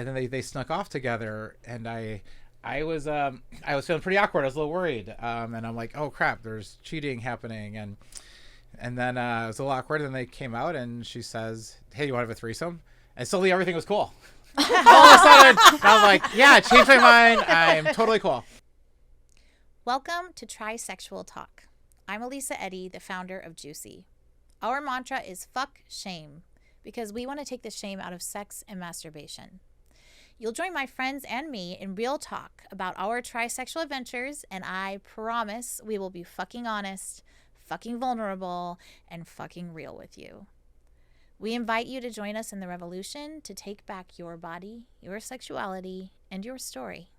and then they snuck off together, and I was feeling pretty awkward. I was a little worried, and I'm like, oh crap, there's cheating happening, and then it was a little awkward. And they came out, and she says, "Hey, you want to have a threesome?" And suddenly everything was cool. All of a sudden, I was like, "Yeah, I changed my mind. I'm totally cool." Welcome to Trisexual Talk. I'm Elisa Eddy, the founder of Juicy. Our mantra is fuck shame, because we want to take the shame out of sex and masturbation. You'll join my friends and me in real talk about our trisexual adventures, and I promise we will be fucking honest, fucking vulnerable, and fucking real with you. We invite you to join us in the revolution to take back your body, your sexuality, and your story.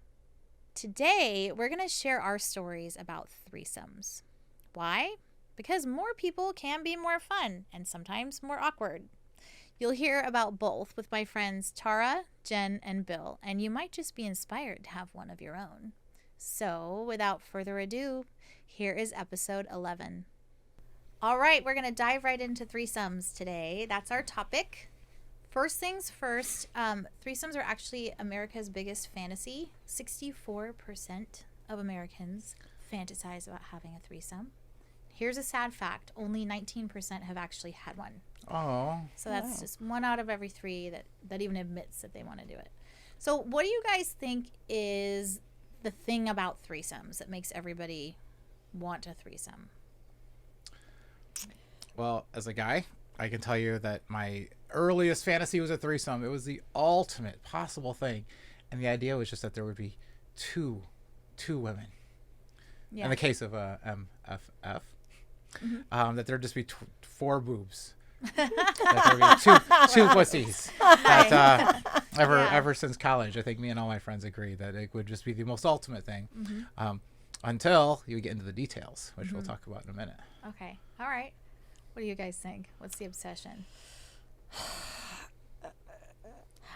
Today, we're going to share our stories about threesomes. Why? Because more people can be more fun and sometimes more awkward. You'll hear about both with my friends Tara, Jen, and Bill, and you might just be inspired to have one of your own. So, without further ado, here is episode 11. All right, we're going to dive right into threesomes today. That's our topic. First things first, threesomes are actually America's biggest fantasy. 64% of Americans fantasize about having a threesome. Here's a sad fact. Only 19% have actually had one. Oh. So that's just 1 out of every 3 that even admits that they want to do it. So what do you guys think is the thing about threesomes that makes everybody want a threesome? Well, as a guy, I can tell you that my earliest fantasy was a threesome. It was the ultimate possible thing. And the idea was just that there would be two women. Yeah. In the case of MFF, that there'd just be 4 boobs. That there would be two pussies. That, ever since college, I think me and all my friends agree that it would just be the most ultimate thing. Until you get into the details, which we'll talk about in a minute. Okay. All right. What do you guys think? What's the obsession?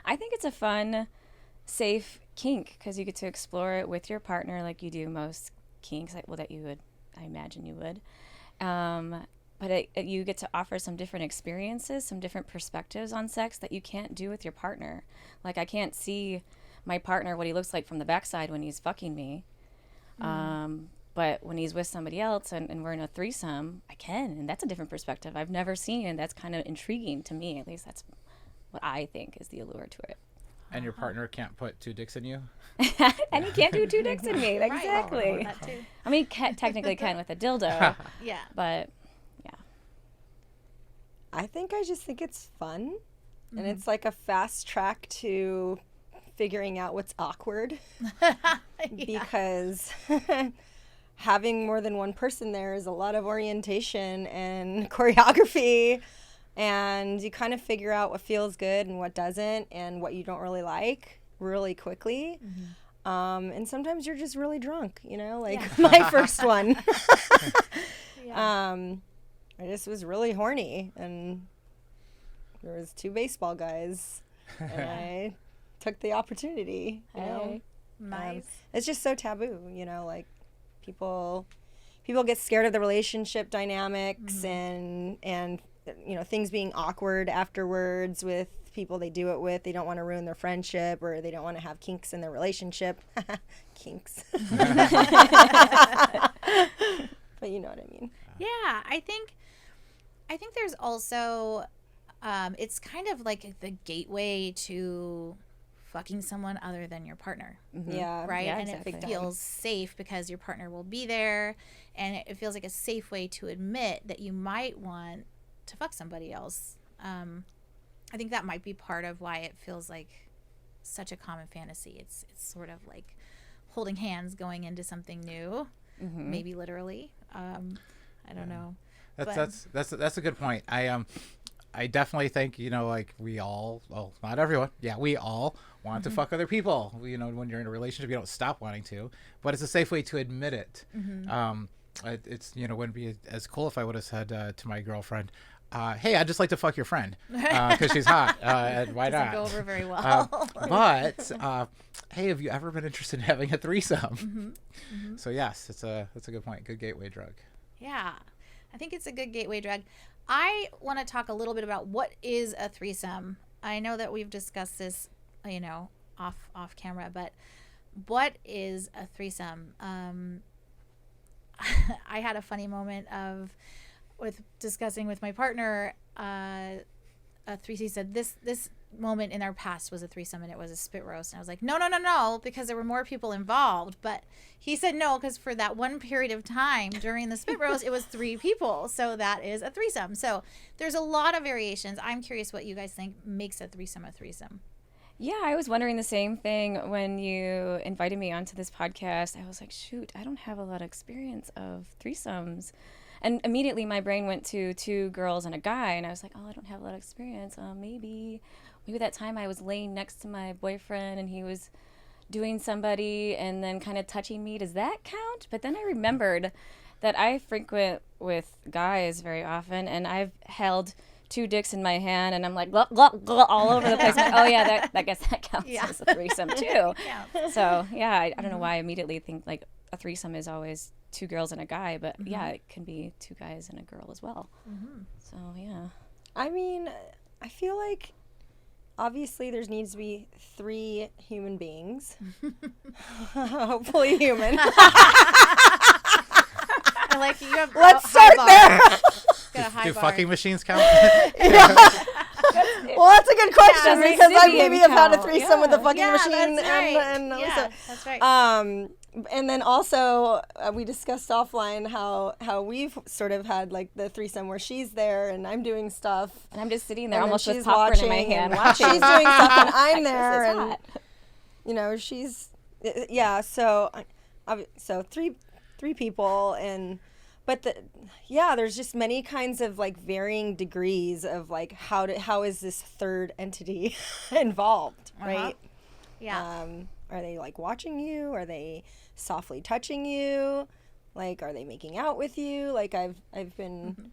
I think it's a fun, safe kink because you get to explore it with your partner like you do most kinks. That you would, I imagine you would. But you get to offer some different experiences, some different perspectives on sex that you can't do with your partner. Like I can't see my partner, what he looks like from the backside when he's fucking me. But when he's with somebody else and we're in a threesome, I can. And that's a different perspective I've never seen. And that's kind of intriguing to me. At least that's what I think is the allure to it. And your partner can't put 2 dicks in you? And he can't do 2 dicks in me. Exactly. Right. That too. I mean, technically can with a dildo. Yeah. But, yeah. I just think it's fun. And it's like a fast track to figuring out what's awkward. Because having more than one person there is a lot of orientation and choreography. And you kind of figure out what feels good and what doesn't and what you don't really like really quickly. And sometimes you're just really drunk, like my first one. I just was really horny and there was 2 baseball guys and I took the opportunity, you know. Nice. It's just so taboo, like people get scared of the relationship dynamics and things being awkward afterwards with people they do it with. They don't want to ruin their friendship or they don't want to have kinks in their relationship. Kinks. But you know what I mean. Yeah, I think there's also it's kind of like the gateway to fucking someone other than your partner. Yeah. Right? Yeah, and exactly. it feels safe because your partner will be there, and it feels like a safe way to admit that you might want to fuck somebody else. I think that might be part of why it feels like such a common fantasy. It's sort of like holding hands going into something new, maybe literally. I don't know. That's a good point. I definitely think, like we all, well, not everyone. Yeah, we all want to fuck other people. When you're in a relationship, you don't stop wanting to, but it's a safe way to admit it. It's, wouldn't be as cool if I would have said to my girlfriend, hey, I'd just like to fuck your friend because she's hot. And why not? Doesn't go over very well. But hey, have you ever been interested in having a threesome? So yes, that's a good point. Good gateway drug. Yeah, I think it's a good gateway drug. I want to talk a little bit about what is a threesome. I know that we've discussed this, off camera, but what is a threesome? I had a funny moment with discussing with my partner. He said this moment in our past was a threesome and it was a spit roast, and I was like, no, because there were more people involved. But he said no, because for that one period of time during the spit roast it was 3 people, so that is a threesome. So there's a lot of variations. I'm curious what you guys think makes a threesome a threesome. Yeah, I was wondering the same thing when you invited me onto this podcast. I was like, shoot, I don't have a lot of experience of threesomes. And immediately my brain went to 2 girls and a guy, and I was like, oh, I don't have a lot of experience. Maybe that time I was laying next to my boyfriend and he was doing somebody and then kind of touching me. Does that count? But then I remembered that I frequent with guys very often, and I've held 2 dicks in my hand and I'm like glug, glug, glug, all over the place. Like, oh yeah, that guess that counts as a threesome too. Yeah. So yeah, I don't know why I immediately think like a threesome is always 2 girls and a guy, but yeah, it can be 2 guys and a girl as well. So yeah. I mean, I feel like obviously there needs to be 3 human beings. Hopefully human. I like you have Let's start there. Do fucking machines count? Well, that's a good question, Yeah, because I recipient maybe have had a count. threesome with a fucking Yeah, machine. that's right. And Yeah, that's right. and then also we discussed offline how we've sort of had like the threesome where she's there and I'm doing stuff. And I'm just sitting there And then almost with she's popcorn in my watching hand and watching. she's doing stuff and I'm Like, there, this is and hot. you know, she's so three people, and but there's just many kinds of like varying degrees of like how is this third entity involved, right? Yeah. Are they like watching you? Are they softly touching you? Like, are they making out with you? Like I've been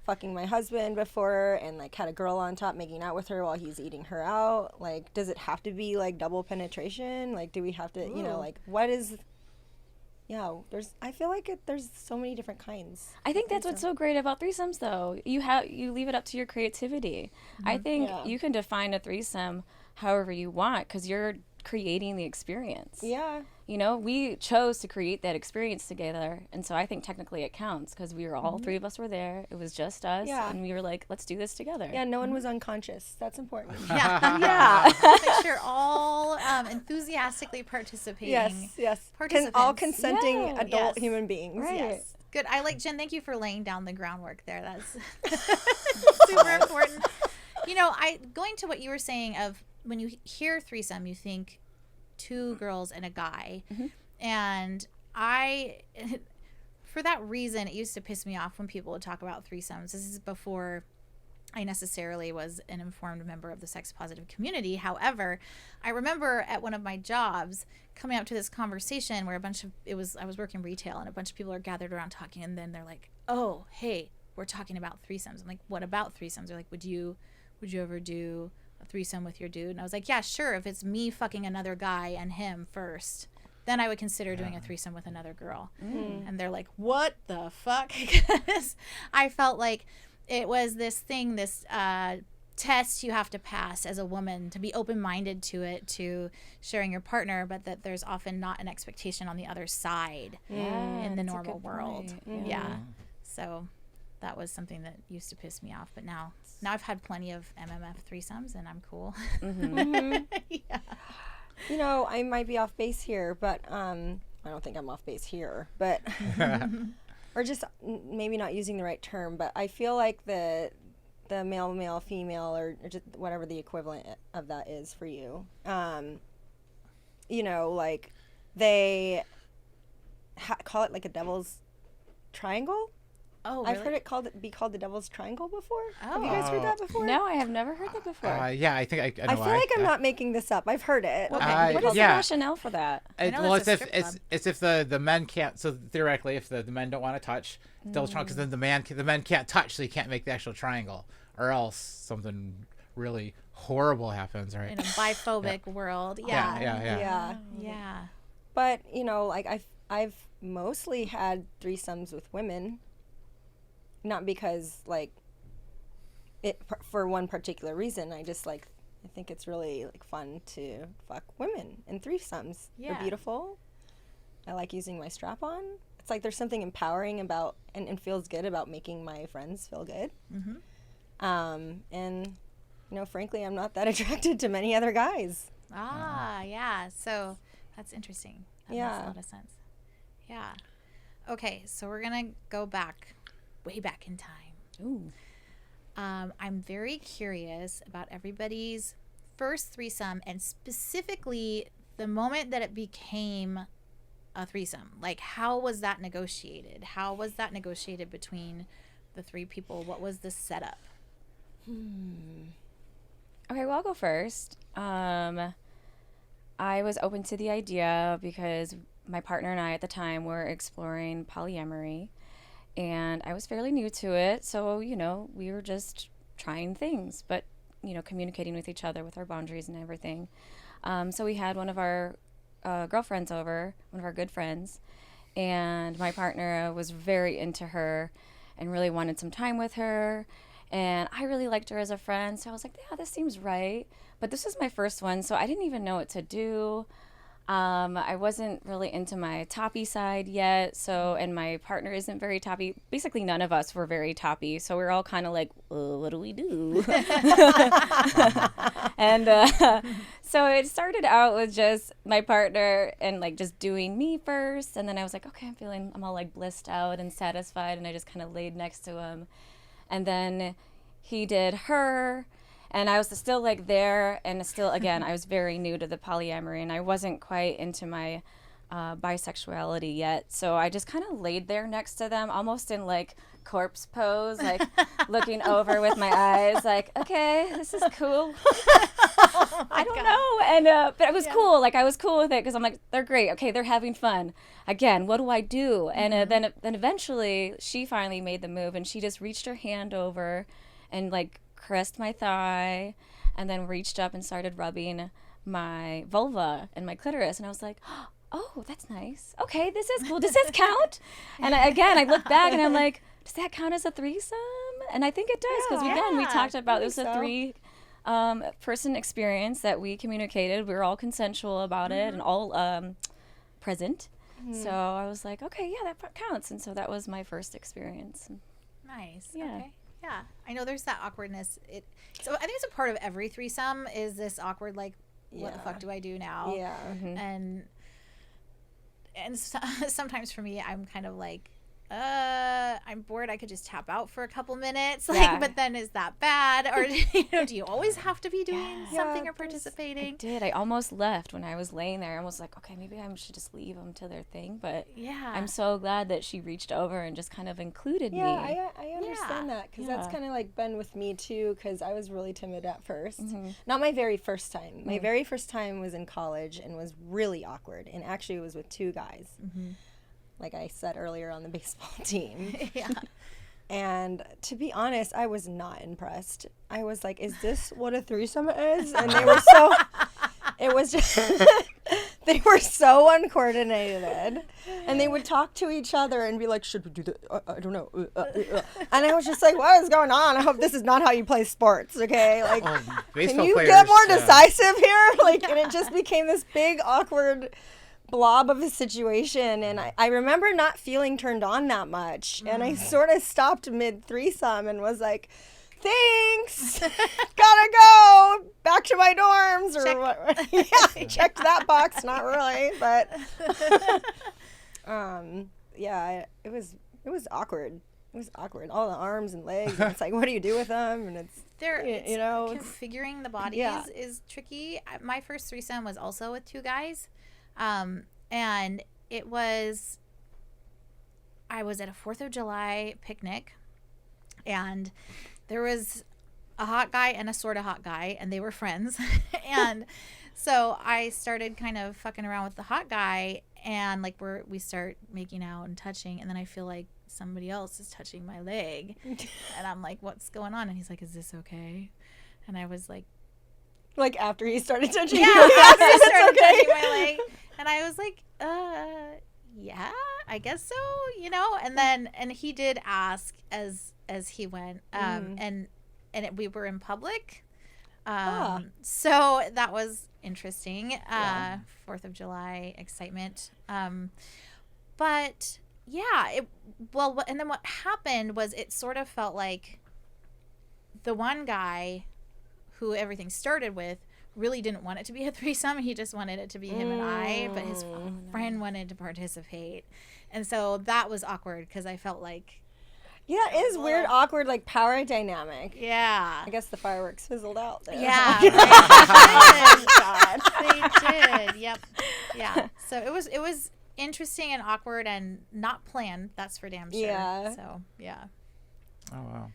fucking my husband before and like had a girl on top making out with her while he's eating her out. Like, does it have to be like double penetration? Like, do we have to, you know, like what is? Yeah, I feel like there's so many different kinds. I think that's what's so great about threesomes, though. You leave it up to your creativity. I think you can define a threesome however you want because you're creating the experience. Yeah. You know, we chose to create that experience together, and so I think technically it counts because we were all 3 of us were there. It was just us, and we were like, let's do this together. Yeah, no one was unconscious. That's important. Yeah. Make sure all enthusiastically participating. Yes. Participants. All consenting Yeah. adult human beings. Right. Yes. Good. I like Jen. Thank you for laying down the groundwork there. That's super important. You know, going to what you were saying of when you hear threesome, you think 2 girls and a guy, and for that reason, it used to piss me off when people would talk about threesomes. This is before I necessarily was an informed member of the sex positive community. However, I remember at one of my jobs coming up to this conversation where I was working retail and a bunch of people are gathered around talking, and then they're like, oh, hey, we're talking about threesomes. I'm like, what about threesomes? They're like, would you ever do a threesome with your dude? And I was like, yeah, sure, if it's me fucking another guy and him first, then I would consider doing a threesome with another girl. And they're like, what the fuck? Because I felt like it was this thing, this test you have to pass as a woman to be open-minded to it, to sharing your partner, but that there's often not an expectation on the other side in the normal world. Yeah. So that was something that used to piss me off, but now I've had plenty of MMF threesomes and I'm cool. Yeah. You know, I might be off base here, but I don't think I'm off base here, but or just maybe not using the right term, but I feel like the male, female, or just whatever the equivalent of that is for you. You know, like they call it like a devil's triangle. Oh, really? I've heard it be called the devil's triangle before. Have you guys heard that before? No, I have never heard that before. Yeah, I think I know I feel like I'm not making this up. I've heard it. What I- is the yeah. rationale for that? know It's that's if a strip it's if the men can't. So theoretically, if the men don't want to touch, they'll try because then the men can't touch, so you can't make the actual triangle, or else something really horrible happens, right? In a biphobic world. Yeah. Yeah. But you know, like I've mostly had threesomes with women, not because like it for one particular reason. I just like I think it's really like fun to fuck women in threesomes. Yeah. They're beautiful. I like using my strap on. It's like there's something empowering about and feels good about making my friends feel good. And frankly, I'm not that attracted to many other guys. Yeah. So that's interesting. That makes a lot of sense. Yeah. Okay, so we're gonna go back, way back in time. Ooh. I'm very curious about everybody's first threesome, and specifically the moment that it became a threesome. Like, how was that negotiated? How was that negotiated between the three people? What was the setup? Okay, well, I'll go first. I was open to the idea because my partner and I at the time were exploring polyamory, and I was fairly new to it. So, we were just trying things, but, communicating with each other with our boundaries and everything. So we had one of our girlfriends over, one of our good friends, and my partner was very into her and really wanted some time with her. And I really liked her as a friend, so I was like, yeah, this seems right. But this was my first one, so I didn't even know what to do. I wasn't really into my toppy side yet, and my partner isn't very toppy. Basically, none of us were very toppy, so we were all kind of like, what do we do? And so it started out with just my partner and like just doing me first, and then I was like, okay, I'm all like blissed out and satisfied, and I just kind of laid next to him. And then he did her, and I was still like there, and still, again, I was very new to the polyamory, and I wasn't quite into my bisexuality yet. So I just kind of laid there next to them, almost in like corpse pose, like looking over with my eyes, like, okay, this is cool. I don't know. And but it was cool. Like, I was cool with it because I'm like, they're great. Okay, they're having fun. Again, what do I do? And then eventually she finally made the move, and she just reached her hand over and like caressed my thigh, and then reached up and started rubbing my vulva and my clitoris. And I was like, oh, that's nice. Okay, this is cool. Does this count? And I look back and I'm like, does that count as a threesome? And I think it does, because we talked about it was a three person experience that we communicated. We were all consensual about it and all present. So I was like, okay, yeah, that counts. And so that was my first experience. Nice. Yeah. Okay. Yeah. I know there's that awkwardness. So I think it's a part of every threesome is this awkward, like, what the fuck do I do now? Yeah. And sometimes for me, I'm kind of like, I'm bored. I could just tap out for a couple minutes. Like, but then is that bad? Or do you always have to be doing something or participating? I did. I almost left when I was laying there. I was like, okay, maybe I should just leave them to their thing. But I'm so glad that she reached over and just kind of included me. Yeah, I understand that, because that's kind of like been with me too, because I was really timid at first. Not my very first time. My very first time was in college and was really awkward, and actually it was with two guys. Like I said earlier, on the baseball team. And to be honest, I was not impressed. I was like, is this what a threesome is? And they were so, it was just, they were so uncoordinated. And they would talk to each other and be like, should we do that? I don't know. And I was just like, what is going on? I hope this is not how you play sports, okay? Like, can you get more decisive here? Like, and it just became this big, awkward blob of a situation, and I remember not feeling turned on that much, and I sort of stopped mid threesome and was like, thanks, gotta go back to my dorms, or what. Yeah, checked that box, not really, but it was awkward. It was awkward. All the arms and legs, and it's like, what do you do with them? And it's configuring the bodies is tricky. My first threesome was also with two guys. And I was at a 4th of July picnic, and there was a hot guy and a sort of hot guy, and they were friends. And so I started kind of fucking around with the hot guy, and like we start making out and touching, and then I feel like somebody else is touching my leg, and I'm like, what's going on? And he's like, is this okay? And I was like after he started touching you? After he started touching my leg. And I was like, yeah, I guess so, and he did ask as he went, and we were in public, So that was interesting. 4th of July excitement. But yeah, and then what happened was it sort of felt like the one guy who everything started with really didn't want it to be a threesome. He just wanted it to be him and I, but his friend wanted to participate. And so that was awkward because I felt like, Yeah, it is weird, awkward, like power dynamic. yeah. I guess the fireworks fizzled out there. Yeah, God. they did. Yep. Yeah. So it was interesting and awkward and not planned. That's for damn sure. Yeah. So yeah. Oh wow,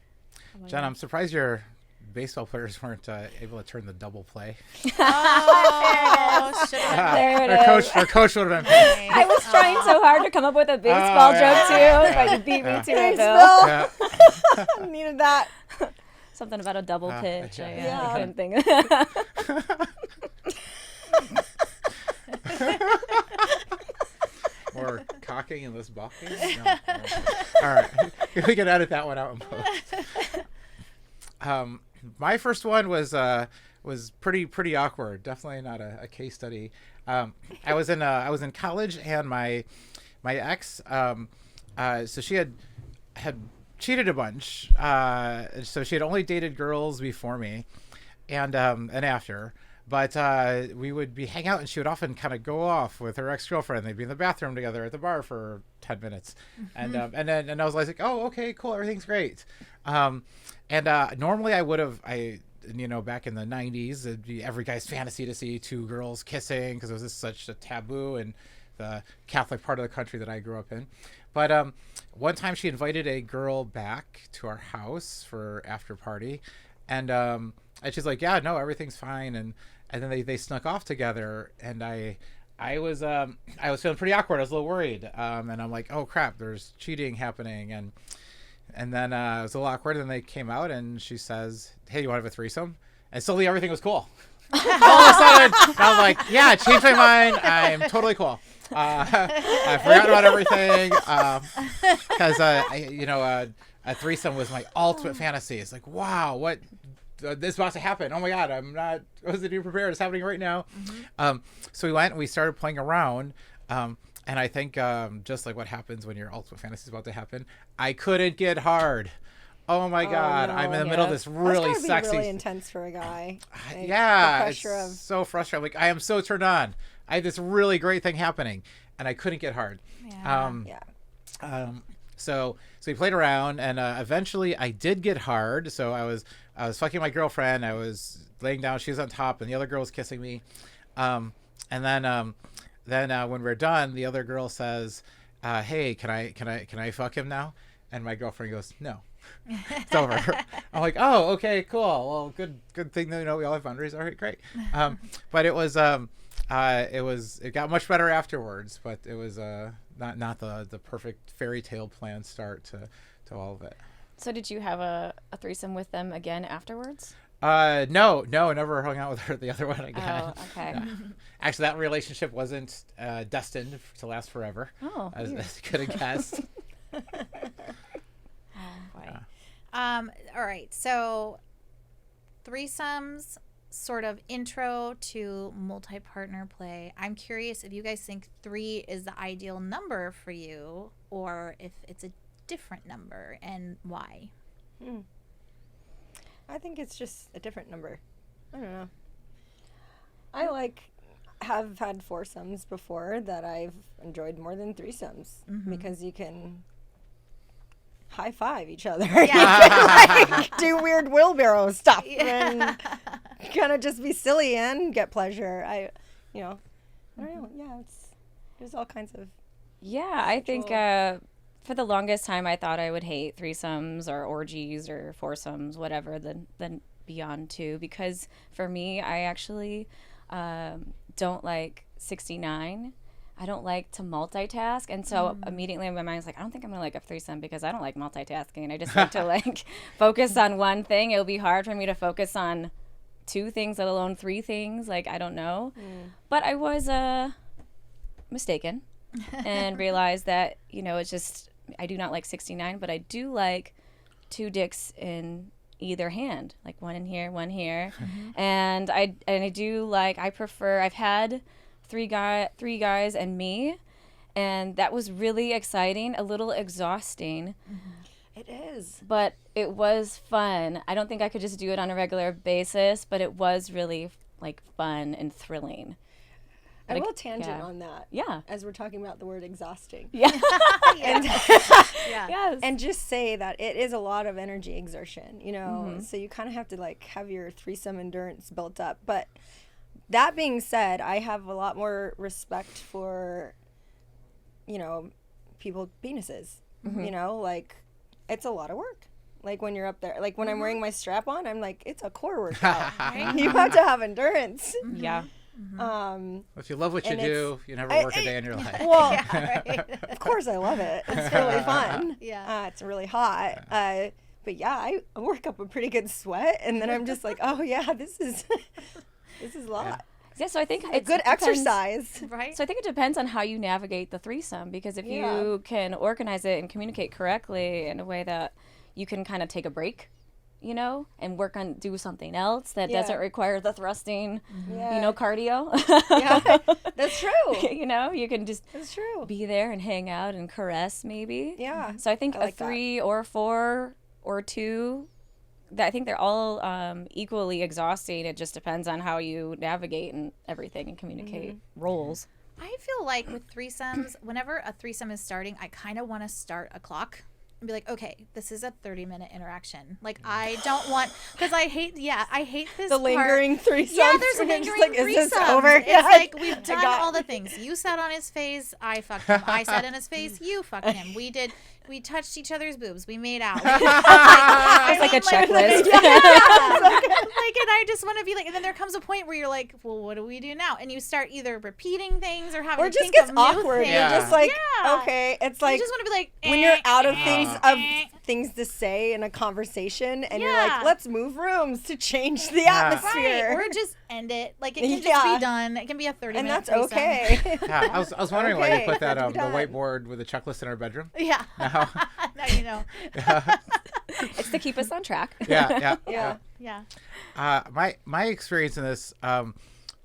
Jen, I'm surprised your baseball players weren't able to turn the double play. Oh, should have. There it is. Our coach would have been pissed. I was trying so hard to come up with a baseball joke too, but you beat me to it, Thanks, Bill. Yeah. Needed that. Something about a double pitch. yeah. I couldn't think of that. More cocking and less balking? No. All right. We can edit that one out in post. My first one was pretty awkward. Definitely not a case study. I was in college, and my ex, so she had cheated a bunch. So she had only dated girls before me, and after. But we would be hang out, and she would often kind of go off with her ex-girlfriend. They'd be in the bathroom together at the bar for 10 minutes, and then I was like, oh, okay, cool, everything's great. Normally I would have back in the 90s, it'd be every guy's fantasy to see two girls kissing because it was just such a taboo in the Catholic part of the country that I grew up in. But one time she invited a girl back to our house for after party, and she's like, yeah, no, everything's fine, and then they snuck off together, and I was feeling pretty awkward. I was a little worried, and I'm like, oh crap, there's cheating happening, and then it was a little awkward. And then they came out, and she says, hey, you want to have a threesome? And suddenly everything was cool. All of a sudden, I was like, yeah, I changed my mind. I'm totally cool. I forgot about everything because a threesome was my ultimate fantasy. It's like, wow, what this is about to happen. Oh my God, I wasn't even prepared. It's happening right now. So we went and we started playing around. And I think just like what happens when your ultimate fantasy is about to happen, I couldn't get hard. Oh my God, no. I'm in the middle of this really That's sexy. Really intense for a guy. Like, Yeah, the it's pressure of so frustrating. Like I am so turned on. I had this really great thing happening, and I couldn't get hard. Yeah. So we played around, and eventually I did get hard. So I was fucking my girlfriend. I was laying down. She was on top, and the other girl was kissing me. And then when we're done, the other girl says, "Hey, can I fuck him now?" And my girlfriend goes, "No, it's over." I'm like, "Oh, okay, cool. Well, good thing that we all have boundaries. All right, great." But it got much better afterwards. But it was not the perfect fairy tale plan start to all of it. So did you have a threesome with them again afterwards? No, never hung out with her, the other one again. Oh, okay. Yeah. Actually, that relationship wasn't destined to last forever. Oh, as weird. you could have guessed. Oh boy. All right. So threesomes, sort of intro to multi-partner play. I'm curious if you guys think 3 is the ideal number for you, or if it's a different number, and why. I think it's just a different number. I don't know. I have had foursomes before that I've enjoyed more than threesomes because you can high five each other. Yeah. You can, do weird wheelbarrow stuff and kind of just be silly and get pleasure. I don't know. Yeah, there's all kinds of. Yeah, I think for the longest time I thought I would hate threesomes or orgies or foursomes, whatever, than beyond 2, because for me, I actually don't like 69. I don't like to multitask, and so immediately in my mind's like, I don't think I'm gonna like a threesome because I don't like multitasking. I just like to focus on one thing. It'll be hard for me to focus on 2 things, let alone 3 things. Like, I don't know. But I was mistaken and realized that, it's just, I do not like 69, but I do like 2 dicks in either hand, like one in here, one here. And I do like, I prefer, I've had three guys and me, and that was really exciting, a little exhausting. It is. But it was fun. I don't think I could just do it on a regular basis, but it was really like fun and thrilling. I Like, will tangent yeah. on that. Yeah. As we're talking about the word exhausting. Yeah. Yeah. Yeah. Yes. And just say that it is a lot of energy exertion, you know, so you kind of have to like have your threesome endurance built up. But that being said, I have a lot more respect for, you know, people penises, you know, like it's a lot of work. Like when you're up there, like when I'm wearing my strap on, I'm like, it's a core workout. You have to have endurance. Yeah. If you love what you And do, you never work a day in your life. Well, Yeah, right. of course I love it. It's really fun. Yeah. It's really hot. But yeah, I work up a pretty good sweat, and then I'm just like, oh yeah, this is a lot. Yeah, so I think A good exercise. Right. So I think it depends on how you navigate the threesome, because if you can organize it and communicate correctly in a way that you can kind of take a break, you know, and do something else that doesn't require the thrusting, you know, cardio. Yeah, that's true. You know, you can just That's true. be there and hang out and caress maybe. Yeah. So I think I like a that. 3 or 4 or 2, I think they're all equally exhausting. It just depends on how you navigate and everything and communicate roles. I feel like with threesomes, whenever a threesome is starting, I kind of want to start a clock and be like, okay, this is a 30-minute interaction. Like, I don't want, because I hate this The part. lingering threesomes. Yeah, there's when you're just lingering like, is this threesomes. over? It's Yeah, like we've I done got- all the things. You sat on his face, I fucked him. I sat in his face, you fucked him. We touched each other's boobs. We made out. It's like a checklist. Like, and I just want to be like, and then there comes a point where you're like, well, what do we do now? And you start either repeating things or having Or it to just think gets of new awkward. things. Yeah. You're just like, Yeah. okay. It's You like just want to be like, when you're out of eh. things to say in a conversation, and you're Yeah. like, let's move rooms to change the Right, atmosphere. or just end it. Like, it can just Yeah. be done. It can be a 30-minute And that's threesome. okay. Yeah, I was wondering why you Okay, put that that's the done. whiteboard with a checklist in our bedroom. Yeah. No. Now you know. It's to keep us on track. Yeah. Yeah. Yeah. My experience in this,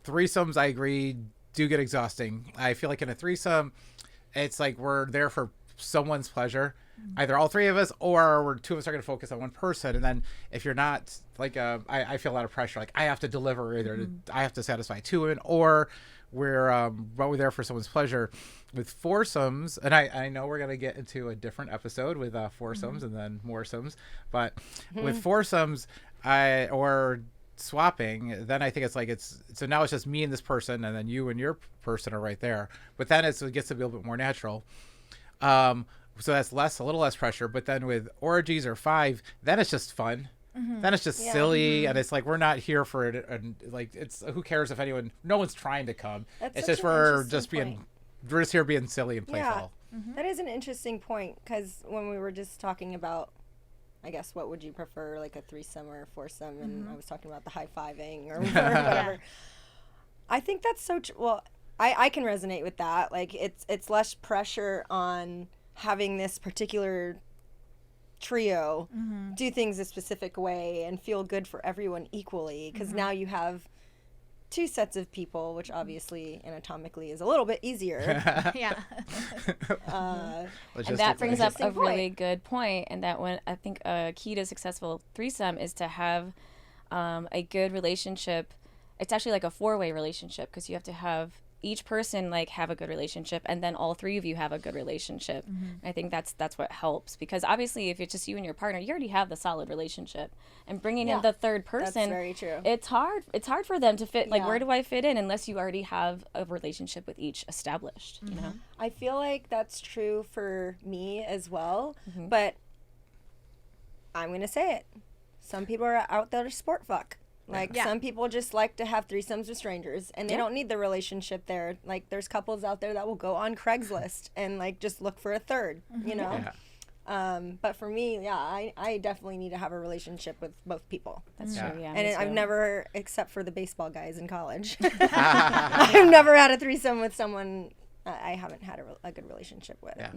threesomes, I agree, do get exhausting. I feel like in a threesome, it's like we're there for someone's pleasure. Either all three of us, or two of us are going to focus on one person. And then if you're not, like, I feel a lot of pressure. Like, I have to deliver, either I have to satisfy two women, or we're there for someone's pleasure. With foursomes, and I know we're going to get into a different episode with foursomes and then moresomes, but with foursomes, or swapping, then I think it's like so now it's just me and this person, and then you and your person are right there. But then it gets to be a little bit more natural. So that's a little less pressure. But then with orgies or 5, then it's just fun. Then it's just silly, and it's like we're not here for it. And like, it's who cares if no one's trying to come. That's It's such just an we're interesting just point. we're just here being silly and Yeah. playful. That is an interesting point, because when we were just talking about, I guess, what would you prefer, like a threesome or a foursome, and I was talking about the high-fiving or whatever. I think that's so well, I can resonate with that. Like, it's less pressure on having this particular trio do things a specific way and feel good for everyone equally, because now you have 2 sets of people, which obviously anatomically is a little bit easier. Yeah. And that brings up a Interesting really point. good point, and that when I think a key to successful threesome is to have a good relationship. It's actually like a 4-way relationship, because you have to have each person like have a good relationship, and then all 3 of you have a good relationship. I think that's what helps, because obviously if it's just you and your partner, you already have the solid relationship, and bringing in the third person, very true. it's hard for them to fit, like, Yeah. where do I fit in unless you already have a relationship with each established, you know? I feel like that's true for me as well, but I'm going to say it. Some people are out there to sport fuck. Like, some people just like to have threesomes with strangers, and they don't need the relationship there. Like, there's couples out there that will go on Craigslist and, like, just look for a third, you know? But for me, I definitely need to have a relationship with both people. That's true, yeah. And me I've too. never, except for the baseball guys in college, I've never had a threesome with someone I haven't had a good relationship with. Yeah.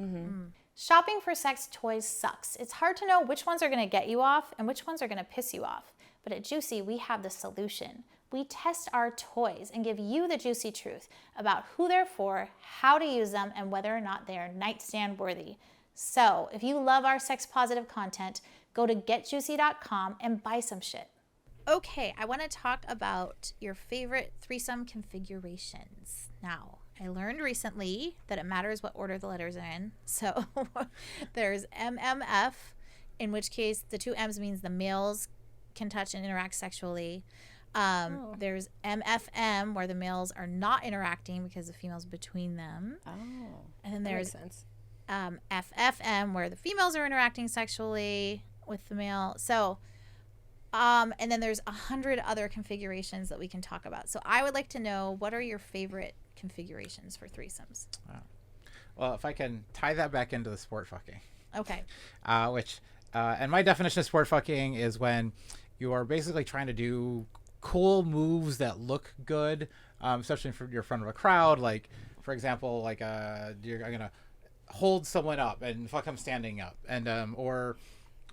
Shopping for sex toys sucks. It's hard to know which ones are going to get you off and which ones are going to piss you off. But at Juicy, we have the solution. We test our toys and give you the juicy truth about who they're for, how to use them, and whether or not they are nightstand worthy. So if you love our sex positive content, go to getjuicy.com and buy some shit. Okay, I want to talk about your favorite threesome configurations. Now, I learned recently that it matters what order the letters are in. So there's MMF, in which case the two M's means the males can touch and interact sexually. There's MFM, where the males are not interacting because the female's between them. Oh. And then That there's makes sense. FFM, where the females are interacting sexually with the male. So, and then there's 100 other configurations that we can talk about. So I would like to know, what are your favorite configurations for threesomes? Well, if I can tie that back into the sport fucking, Okay. and my definition of sport fucking is when you are basically trying to do cool moves that look good, especially if you're in front of a crowd. Like, for example, like you're gonna hold someone up and fuck them standing up, and or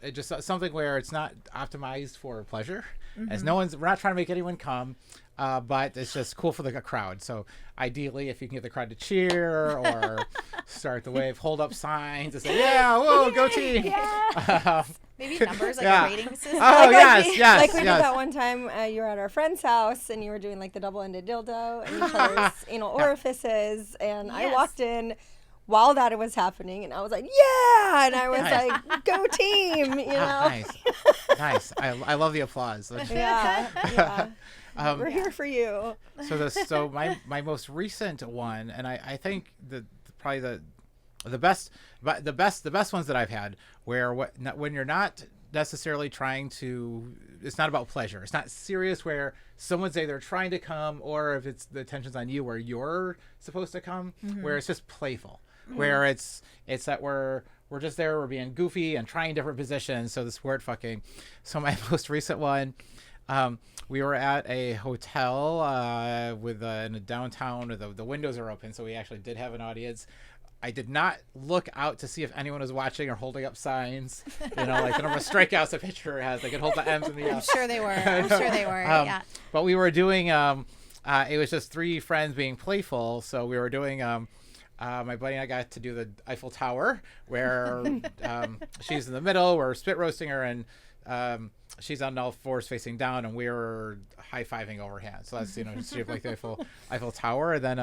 it just something where it's not optimized for pleasure, as we're not trying to make anyone come, but it's just cool for the crowd. So ideally, if you can get the crowd to cheer or start the wave, hold up signs and say, "Yeah, whoa, go team!" Maybe numbers, like Yeah. a rating system. Oh, yes, we, yes, Like we yes. did that one time, you were at our friend's house and you were doing like the double-ended dildo and each other's anal orifices, and I Yes. walked in while that was happening and I was like, yeah, and I was Nice. like, go team, you know? Nice, nice. I love the applause. Yeah. We're here for you. So my most recent one, and I think probably the best ones that I've had, where when you're not necessarily trying to, it's not about pleasure. It's not serious where someone's either trying to come or if it's the attention's on you where you're supposed to come, where it's just playful, where it's that we're just there, we're being goofy and trying different positions. So the sport fucking. So my most recent one, we were at a hotel in a downtown. The windows are open, so we actually did have an audience. I did not look out to see if anyone was watching or holding up signs. You know, like the number of strikeouts a pitcher has, they could hold the M's in the I'm sure they were. Yeah. But we were doing, it was just three friends being playful. So we were doing, my buddy and I got to do the Eiffel Tower, where she's in the middle, we're spit roasting her, and she's on all fours facing down, and we were high-fiving overhand. So that's, shaped like the Eiffel Tower. And then,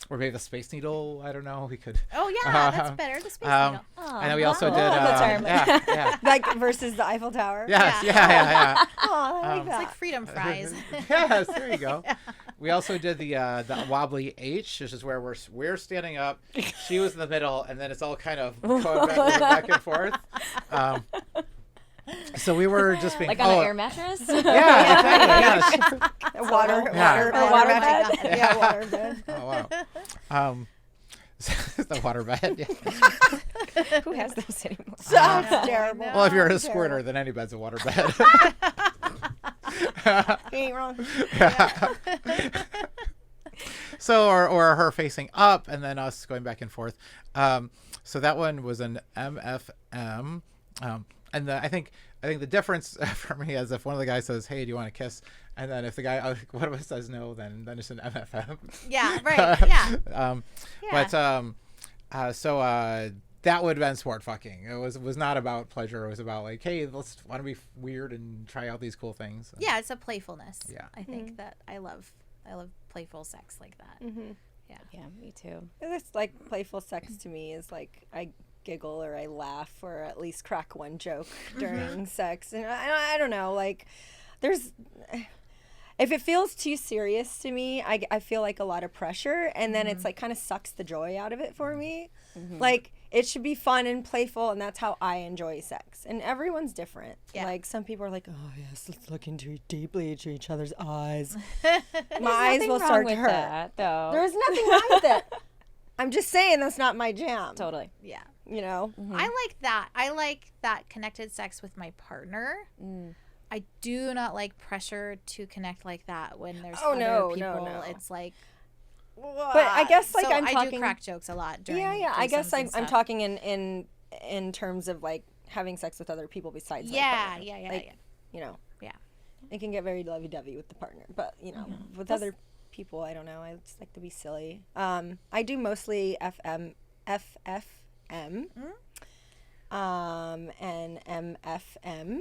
or maybe the Space Needle, I don't know, we could. Oh, yeah, that's better. The space needle. And then we also did, Good term. yeah. Like versus the Eiffel Tower. Yes, yeah. Oh, I like It's that. like freedom fries. Yes, there you go. We also did the wobbly H, which is where we're standing up. She was in the middle, and then it's all kind of going back and forth. So we were just being Like on an air mattress? Yeah, exactly. Yes. Water Yeah. water Water bed. bed. Yeah, water bed. Oh wow. The water bed. Yeah. Who has those anymore? That's terrible. Well, if you're a squirter, then any bed's a water bed. You ain't wrong. So, or her facing up, and then us going back and forth. So that one was an MFM. And I think the difference for me is if one of the guys says, "Hey, do you want to kiss?" and then if the guy, one of us says no, then it's an MFM. Yeah, right. Yeah. But so that would have been sport fucking. It was not about pleasure. It was about like, hey, let's want to be weird and try out these cool things. Yeah, it's a playfulness. Yeah. I think that I love playful sex like that. Yeah. Yeah, me too. It's like playful sex to me is like I giggle or I laugh or at least crack one joke during sex. And I don't know, like there's, if it feels too serious to me, I feel like a lot of pressure, and then it's like kind of sucks the joy out of it for me. Like it should be fun and playful, and that's how I enjoy sex. And everyone's different. Yeah. Like some people are like, oh yes, let's look deeply into each other's eyes. My There's eyes nothing will wrong start to with hurt. that, though. There's nothing wrong with it. I'm just saying that's not my jam. Totally. Yeah. You know? I like that. I like that connected sex with my partner. I do not like pressure to connect like that when there's Oh, other no, people. no. It's like, But I guess like so I'm I talking. do crack jokes a lot during Yeah. I guess threesomes and I'm stuff. talking in in terms of like having sex with other people besides my Yeah, partner. yeah, Like, yeah. you know, Yeah. it can get very lovey-dovey with the partner, but you know, with other people, I don't know. I just like to be silly. I do mostly FFM, and MFM.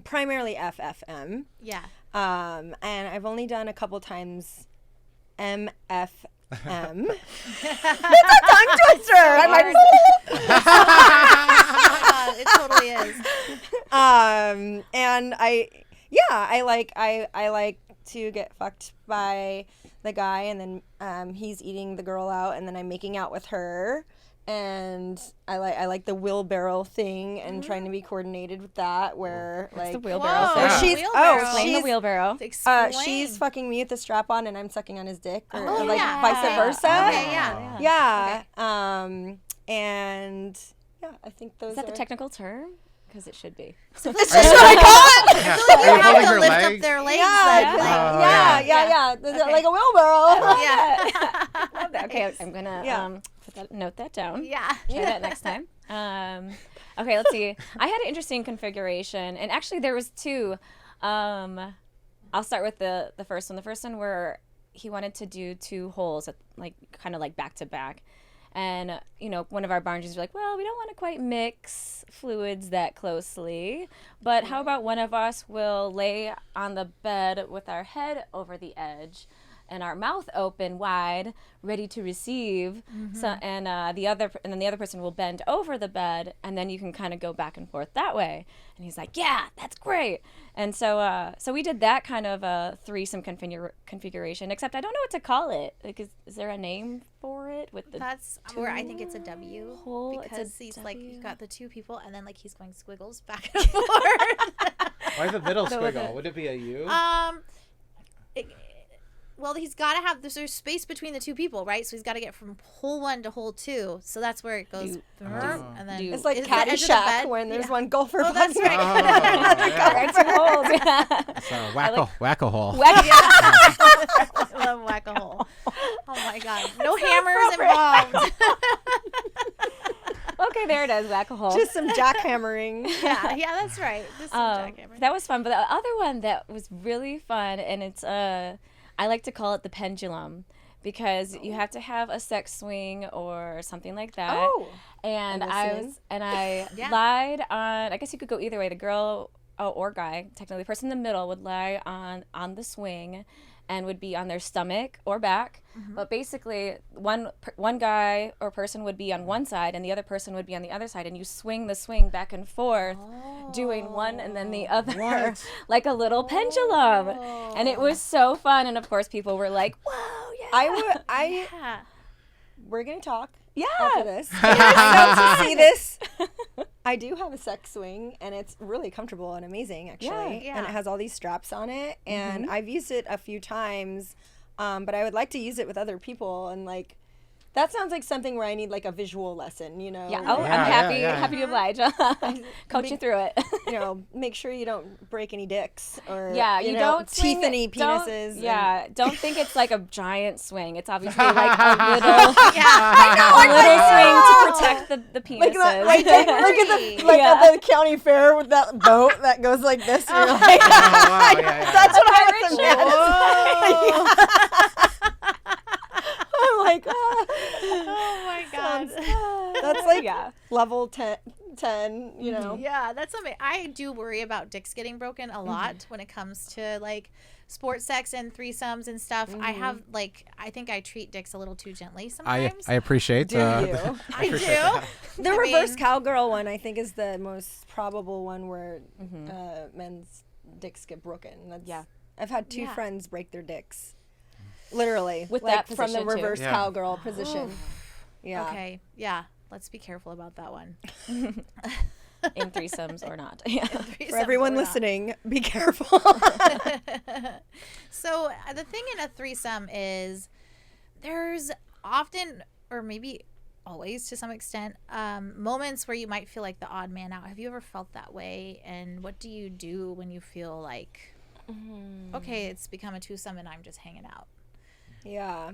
Primarily FFM. Yeah. And I've only done a couple times MFM. It's a tongue twister. I'm like, It totally is. and I like to get fucked by the guy, and then he's eating the girl out, and then I'm making out with her. And I like the wheelbarrow thing and trying to be coordinated with that. Where What's like the wheelbarrow Whoa. thing? Yeah. she's Wheelbarrow. Explain the wheelbarrow. Explain. she's fucking me with the strap on, and I'm sucking on his dick, or Oh, like yeah. vice Okay. versa. Okay, yeah. Yeah. And yeah, I think those Is that are the technical term? Because it should be. It's just what I call it. Yeah. You Are you have holding to her lift up legs? their legs. Yeah, then, yeah. like- Oh, yeah, yeah. Okay. like a wheelbarrow. Yeah. Love that. Okay, I'm gonna Yeah. note that down. Yeah. Try that next time. Okay, let's see. I had an interesting configuration, and actually there was two. I'll start with the first one. The first one where he wanted to do 2 holes, like kind of like back to back. And, you know, one of our boundaries were like, well, we don't want to quite mix fluids that closely, but how about one of us will lay on the bed with our head over the edge and our mouth open wide, ready to receive. So, and then the other person will bend over the bed, and then you can kind of go back and forth that way. And he's like, "Yeah, that's great." And so, so we did that kind of a threesome configuration. Except I don't know what to call it. Like, is there a name for it with the? That's where I think it's a W hole? It's a because he's like W. you've got the 2 people and then like he's going squiggles back and forth. Why the middle No, with squiggle? it. Would it be a U? Well, he's got to have there's space between the 2 people, right? So he's got to get from hole 1 to hole 2. So that's where it goes, and then It's like is the edge of the Caddyshack bed- when there's yeah. one golfer. Oh, that's playing. right. Right, 2 holes. Yeah. So whack-a-hole. I love whack-a-hole. Oh my god, no hammers involved. Okay, there it is. Whack a hole. Just some jackhammering. yeah, that's right. Just some jackhammer. That was fun. But the other one that was really fun, and it's I like to call it the pendulum, because you have to have a sex swing or something like that. Oh. And I'm I listening. Yeah. lied on. I guess you could go either way. The girl or guy, technically, the person in the middle would lie on the swing, and would be on their stomach or back. But basically, one guy or person would be on one side, and the other person would be on the other side, and you swing the swing back and forth, doing one and then the other, What? like a little pendulum. And it was so fun. And of course, people were like, "Whoa, yeah, Yeah. We're gonna talk yeah." after this. I know to see this. I do have a sex swing, and it's really comfortable and amazing, actually. Yeah. And it has all these straps on it, and I've used it a few times, but I would like to use it with other people, and like, that sounds like something where I need like a visual lesson, you know? Yeah. Oh, Yeah, I'm happy. yeah. Happy to oblige. Coach you through it. You know, make sure you don't break any dicks or Yeah, you know, don't swing, teeth any don't- penises. and- Yeah, don't think it's like a giant swing. It's obviously like a little, Yeah. a little swing to protect the penises. Like that, like, look at the like Yeah. at the county fair with that boat that goes like this. And you're like, Oh, wow, yeah. that's what I pirate was ship. I'm like, Oh my god. that's like Yeah. level 10, you know. Yeah, that's something I do worry about dicks getting broken a lot when it comes to like sports sex and threesomes and stuff. I have like I think I treat dicks a little too gently sometimes. I appreciate Do you? I do. The I reverse mean- cowgirl one, I think, is the most probable one where men's dicks get broken. That's, Yeah. I've had 2 Yeah. friends break their dicks, literally, With like that from the position, too. reverse Yeah. cowgirl position. Yeah. Okay. Yeah. Let's be careful about that one. In threesomes or not. Yeah. For everyone listening, be careful. So the thing in a threesome is there's often, or maybe always to some extent, moments where you might feel like the odd man out. Have you ever felt that way? And what do you do when you feel like, okay, it's become a twosome and I'm just hanging out? Yeah.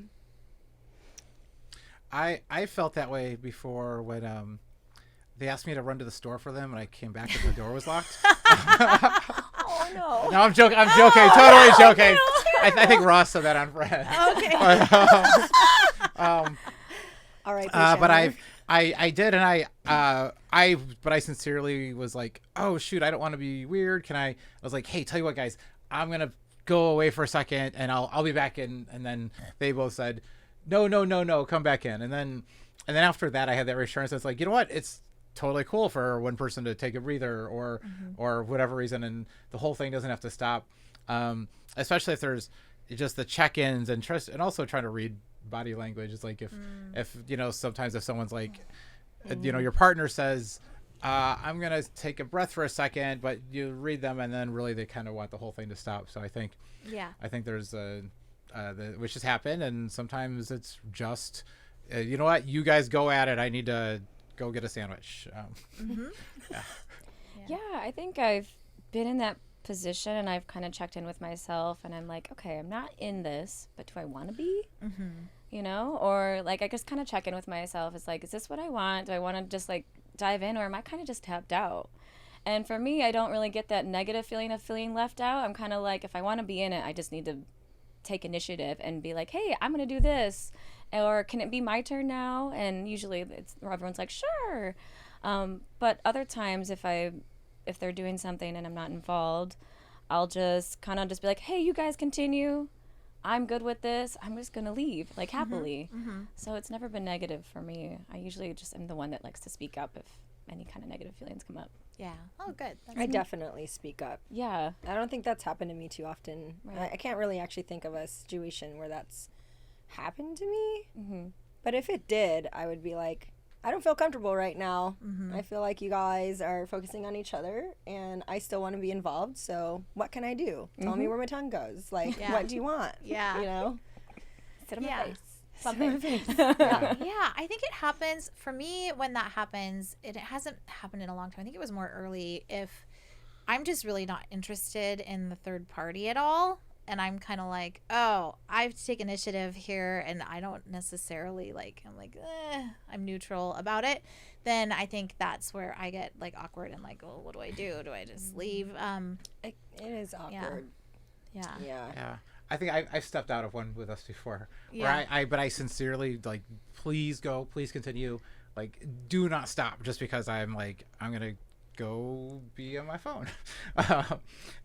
I felt that way before when they asked me to run to the store for them, and I came back and the door was locked. Oh no. No, I'm joking. Totally joking. I think Ross said that on Fred. Okay. All right. But I did, and I sincerely was like, oh shoot, I don't want to be weird. I was like, hey, tell you what, guys, I'm gonna go away for a second, and I'll be back in. And then they both said, no, come back in. And then after that, I had that reassurance. It's like, you know what, it's totally cool for one person to take a breather or whatever reason, and the whole thing doesn't have to stop. Especially if there's just the check-ins and trust, and also trying to read body language. It's like if sometimes if someone's like, your partner says, I'm gonna take a breath for a second, but you read them, and then really they kind of want the whole thing to stop. So I think there's which has happened, and sometimes it's just, you know what, you guys go at it. I need to go get a sandwich. Yeah, I think I've been in that position, and I've kind of checked in with myself, and I'm like, okay, I'm not in this, but do I want to be? Or like I just kind of check in with myself. It's like, is this what I want? Do I want to just like dive in, or am I kind of just tapped out? And for me, I don't really get that negative feeling of feeling left out. I'm kind of like, if I want to be in it, I just need to take initiative and be like, hey, I'm going to do this. Or can it be my turn now? And usually everyone's like, sure. But other times if they're doing something and I'm not involved, I'll just kind of just be like, hey, you guys continue. I'm good with this. I'm just going to leave, like, happily. So it's never been negative for me. I usually just am the one that likes to speak up if any kind of negative feelings come up. Yeah. Oh, good. That's I definitely speak up. Yeah. I don't think that's happened to me too often. Right. I can't really actually think of a situation where that's happened to me. But if it did, I would be like, I don't feel comfortable right now. I feel like you guys are focusing on each other, and I still want to be involved. So what can I do? Tell me where my tongue goes. Like, what do you want? Yeah. Sit on my face. Something. Yeah, I think it happens for me when that happens. It hasn't happened in a long time. I think it was more early. If I'm just really not interested in the third party at all, and I'm kind of like, oh, I have to take initiative here, and I don't necessarily I'm neutral about it, then I think that's where I get like awkward and like, oh, what do I do? Do I just leave? It is awkward. Yeah. I think I've stepped out of one with us before, where but I sincerely like, please go, please continue, like, do not stop just because I'm gonna go be on my phone.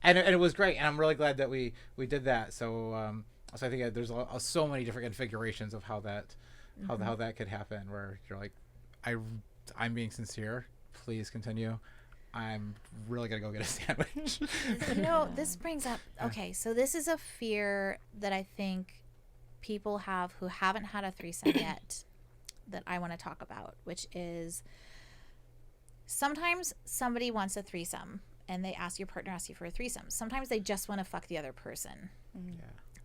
And it was great, and I'm really glad that we did that. So so I think there's so many different configurations of how that how that could happen, where you're like, I'm being sincere, please continue. I'm really gonna go get a sandwich. This brings up, okay, so this is a fear that I think people have who haven't had a threesome yet that I want to talk about, which is sometimes somebody wants a threesome and your partner asks you for a threesome. Sometimes they just want to fuck the other person.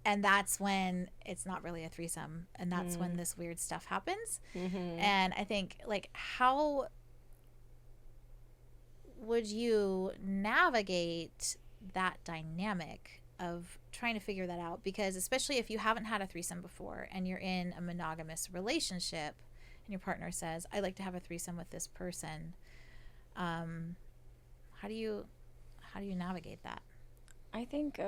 And that's when it's not really a threesome, and that's when this weird stuff happens. And I think, like, how would you navigate that dynamic of trying to figure that out? Because especially if you haven't had a threesome before and you're in a monogamous relationship and your partner says, I'd like to have a threesome with this person, how do you navigate that? I think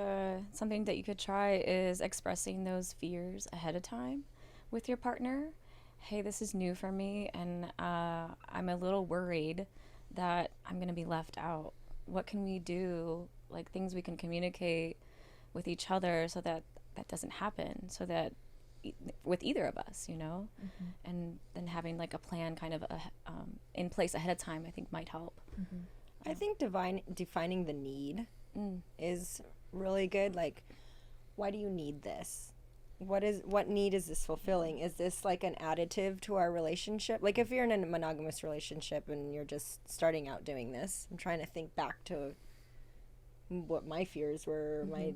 something that you could try is expressing those fears ahead of time with your partner. Hey, this is new for me, and I'm a little worried that I'm going to be left out. What can we do? Like, things we can communicate with each other so that that doesn't happen, so that with either of us, and then having like a plan kind of in place ahead of time, I think might help. I think defining the need is really good. Like, why do you need this? What need is this fulfilling? Is this like an additive to our relationship? Like, if you're in a monogamous relationship and you're just starting out doing this, I'm trying to think back to what my fears were, my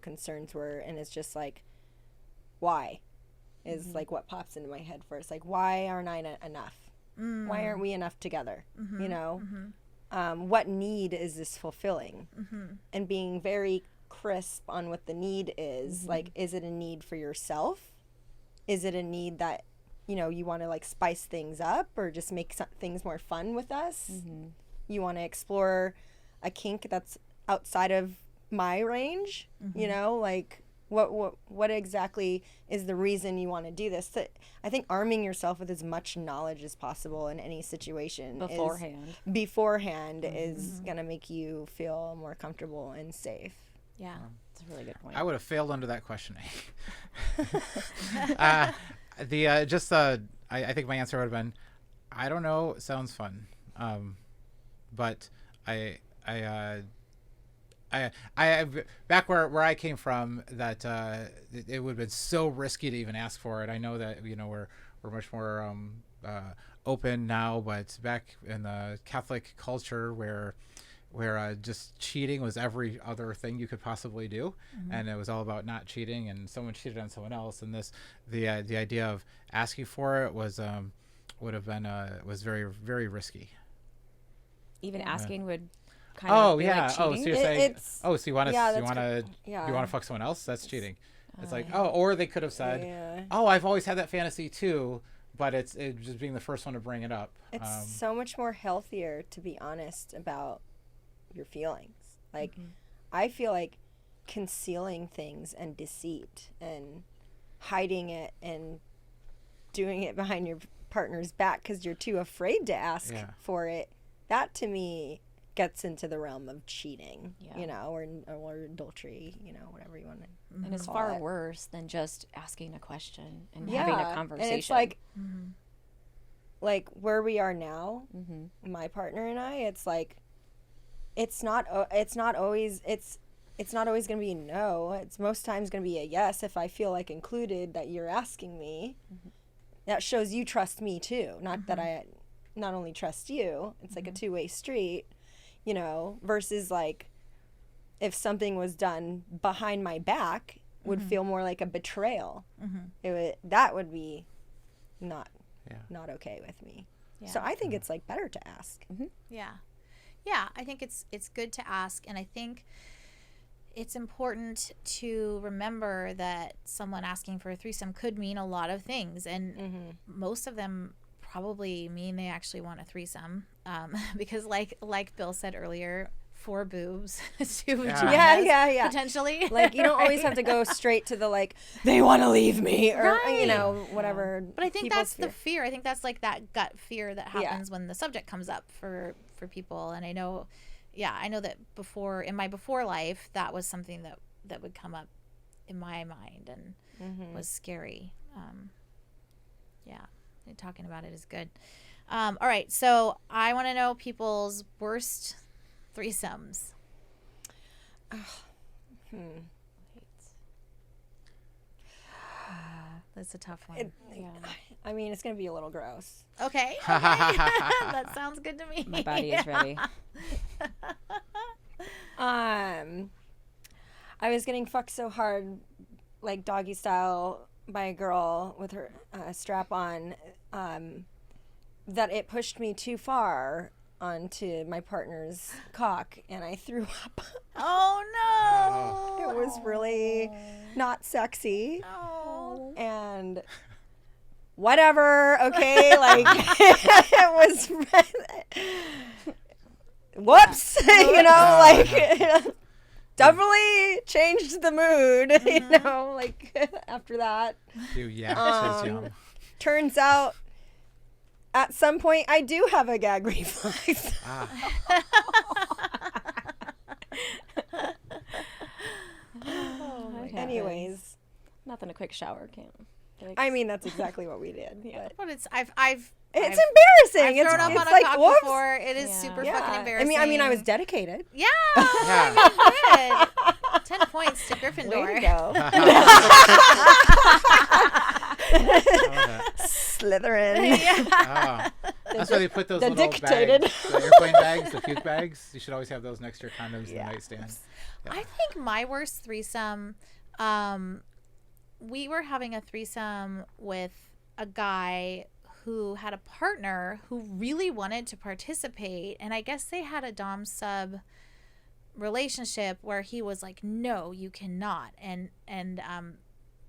concerns were, and it's just like, why is like what pops into my head first. Like, why aren't I enough? Why aren't we enough together? What need is this fulfilling? And being very crisp on what the need is. Like, is it a need for yourself? Is it a need that you know, you want to like spice things up or just make things more fun with us. You want to explore a kink that's outside of my range, you know, like what exactly is the reason you want to do this? I think arming yourself with as much knowledge as possible in any situation beforehand is going to make you feel more comfortable and safe. Yeah. That's a really good point. I would have failed under that questioning. I think my answer would have been, I don't know. It sounds fun, but I back where I came from, that it would have been so risky to even ask for it. I know that, you know, we're much more open now, but back in the Catholic culture where just cheating was every other thing you could possibly do, and it was all about not cheating, and someone cheated on someone else, and the idea of asking for it was would have been was very, very risky. Even asking would kind of be like so cheating? you're saying, so you want to you want to fuck someone else? That's cheating. It's like, or they could have said, I've always had that fantasy too, but it's just being the first one to bring it up. It's so much more healthier to be honest about your feelings. Like, I feel like concealing things and deceit and hiding it and doing it behind your partner's back because you're too afraid to ask for it, that to me gets into the realm of cheating, you know, or adultery, you know, whatever you want to and it's call far it. worse than just asking a question and having a conversation. And it's like, like where we are now, my partner and I, it's like, it's not always going to be a no. It's most times going to be a yes if I feel like included, that you're asking me. That shows you trust me too. Not that I not only trust you. It's like a two-way street, you know, versus like if something was done behind my back would feel more like a betrayal. That would be not okay with me. So I think it's like better to ask. Yeah, I think it's good to ask, and I think it's important to remember that someone asking for a threesome could mean a lot of things, and most of them probably mean they actually want a threesome, because like Bill said earlier, 4 boobs, 2 vaginas, potentially. Like, you don't always have to go straight to the, like, they want to leave me, or, you know, whatever. But I think that's the fear. I think that's like that gut fear that happens when the subject comes up for people. And I know that in my before life, that was something that would come up in my mind and was scary. And talking about it is good. All right, so I want to know people's worst threesomes. That's a tough one. I mean, it's going to be a little gross. Okay. That sounds good to me. My body is ready. I was getting fucked so hard, like doggy style, by a girl with her strap on, that it pushed me too far onto my partner's cock, and I threw up. Oh no! It was really not sexy. No. And whatever, okay, like it was whoops, you know, like definitely changed the mood, you know, like after that. Turns out at some point I do have a gag reflex. Anyways, nothing a quick shower can't fix. I mean, that's exactly what we did. But it's it's embarrassing. It's thrown up on a like, cock whoops. before. It is super fucking embarrassing. I mean, I was dedicated. Yeah. I mean, good. 10 points to Gryffindor. Way to go. Slytherin. That's why they put those the little dictated. bags, the airplane bags, the puke bags. You should always have those next to your condoms in the nightstand. I think my worst threesome, we were having a threesome with a guy who had a partner who really wanted to participate, and I guess they had a dom sub relationship where he was like, no, you cannot, and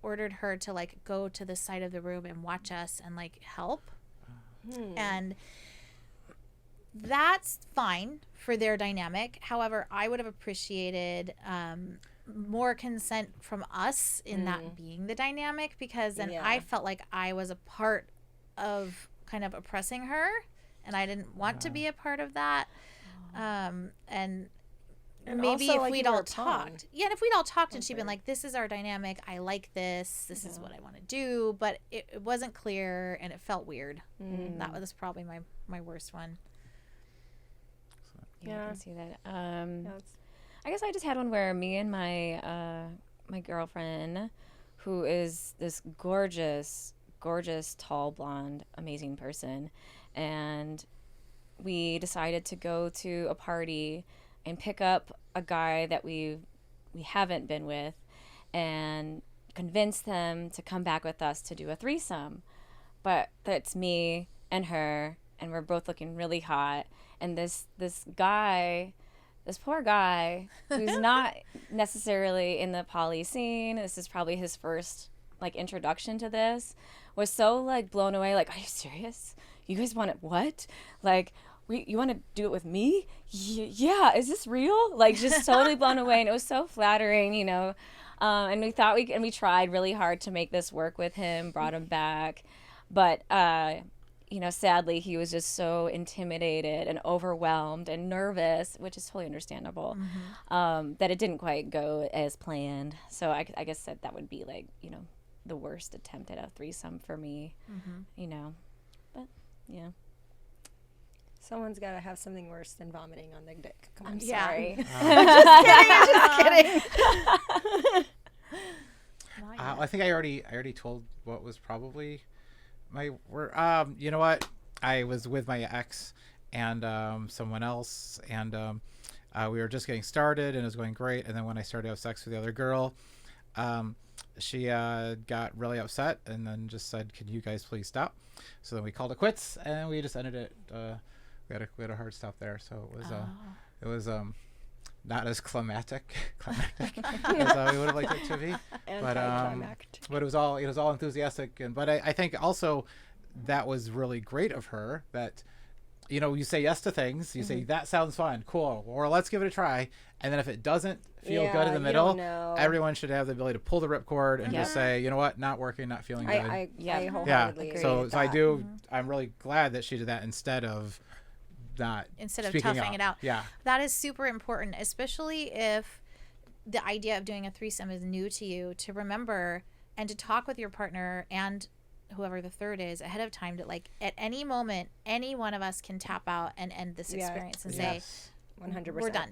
ordered her to like go to the side of the room and watch us and like help. And that's fine for their dynamic. However, I would have appreciated more consent from us in that being the dynamic, because then I felt like I was a part of kind of oppressing her, and I didn't want to be a part of that. And maybe also, if like, we'd you were all a pawn. talked, and if we'd all talked and she'd been like, this is our dynamic, I like this is what I want to do, but it wasn't clear and it felt weird. That was probably my worst one. Yeah, I can see that. I guess I just had one where me and my my girlfriend, who is this gorgeous, tall, blonde, amazing person, and we decided to go to a party and pick up a guy that we haven't been with and convince them to come back with us to do a threesome. But that's me and her, and we're both looking really hot, and this guy, this poor guy who's not necessarily in the poly scene, this is probably his first like introduction to this, was so like blown away, like, are you serious? You guys want it? What? Like, you want to do it with me? Yeah, is this real? Like, just totally blown away. And it was so flattering, you know. And we tried really hard to make this work with him, brought him back. But, you know, sadly, he was just so intimidated and overwhelmed and nervous, which is totally understandable, that it didn't quite go as planned. So I guess that would be like, you know, the worst attempt at a threesome for me, you know. But, yeah. Someone's got to have something worse than vomiting on their dick. Come on. I'm sorry. Just kidding. I think I already told what was probably my word. You know what? I was with my ex and someone else, and we were just getting started, and it was going great. And then when I started to have sex with the other girl, she got really upset and then just said, "Can you guys please stop?" So then we called it quits, and we just ended it. We had a hard stop there, so it was not as climactic as we would have liked it to be, but it was all enthusiastic, but I think also that was really great of her, that, you know, you say yes to things, you say that sounds fun, cool, or let's give it a try, and then if it doesn't feel good in the middle, everyone should have the ability to pull the ripcord and just say, you know what, not working, not feeling good. I wholeheartedly agree so with I that. do. I'm really glad that she did that instead of toughing it out. Yeah, that is super important, especially if the idea of doing a threesome is new to you, to remember and to talk with your partner and whoever the third is ahead of time, to like, at any moment any one of us can tap out and end this experience and say 100%. we're done,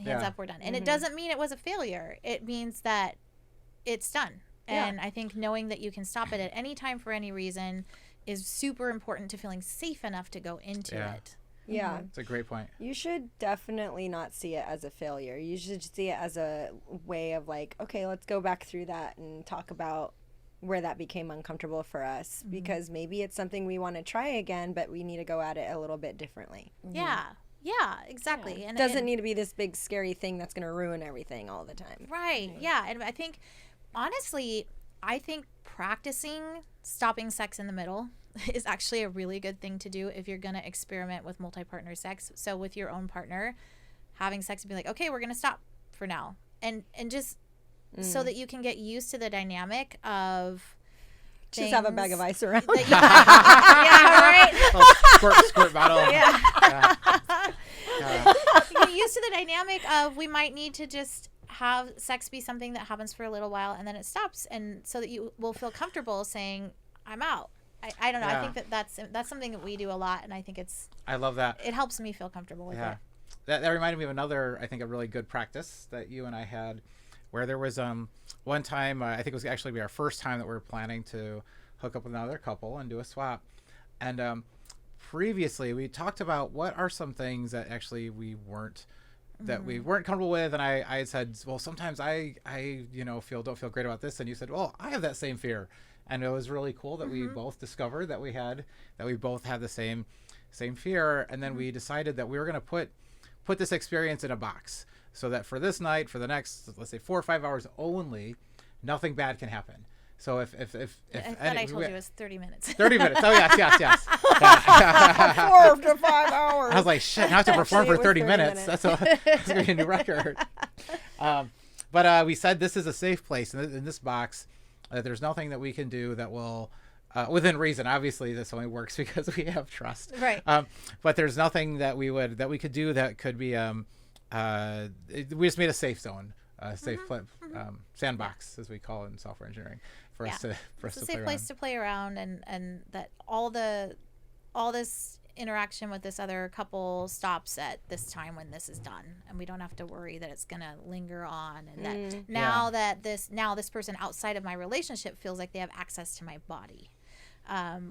hands up, we're done. And it doesn't mean it was a failure, it means that it's done. And I think knowing that you can stop it at any time for any reason is super important to feeling safe enough to go into it. Yeah. It's a great point. You should definitely not see it as a failure. You should see it as a way of like, okay, let's go back through that and talk about where that became uncomfortable for us, because maybe it's something we want to try again, but we need to go at it a little bit differently. Yeah, exactly. And it doesn't need to be this big scary thing that's going to ruin everything all the time. Right. Yeah. And I think, honestly, practicing stopping sex in the middle is actually a really good thing to do if you're going to experiment with multi-partner sex. So with your own partner, having sex and be like, okay, we're going to stop for now. And just so that you can get used to the dynamic of just have a bag of ice around. Yeah, right? Squirt bottle. Yeah. You get used to the dynamic of, we might need to just have sex be something that happens for a little while and then it stops, and so that you will feel comfortable saying, I'm out. I don't know. I think that's something that we do a lot, and I think I love that. It helps me feel comfortable with it. That reminded me of another, I think, a really good practice that you and I had, where there was one time, I think it was actually our first time that we were planning to hook up with another couple and do a swap, and previously we talked about what are some things that actually we weren't comfortable with, and I had said, well, sometimes I don't feel great about this, and you said, well, I have that same fear. And it was really cool that we both discovered that we both had the same fear. And then we decided that we were going to put this experience in a box, so that for this night, for the next, let's say 4 or 5 hours only, nothing bad can happen. So if I thought I told you it was 30 minutes. 30 minutes. Oh yes. 4 to 5 hours. I was like, shit, now I have to perform Actually, for it 30 was 30 minutes. minutes. That's gonna be a new record. But we said this is a safe place in this box. There's nothing that we can do that will, within reason. Obviously, this only works because we have trust. Right. But there's nothing that we could do that could be. We just made a safe zone, safe sandbox, as we call it in software engineering, for us to It's a play safe around. place to play around, and that all this interaction with this other couple stops at this time when this is done, and we don't have to worry that it's gonna linger on, and that now this person outside of my relationship feels like they have access to my body,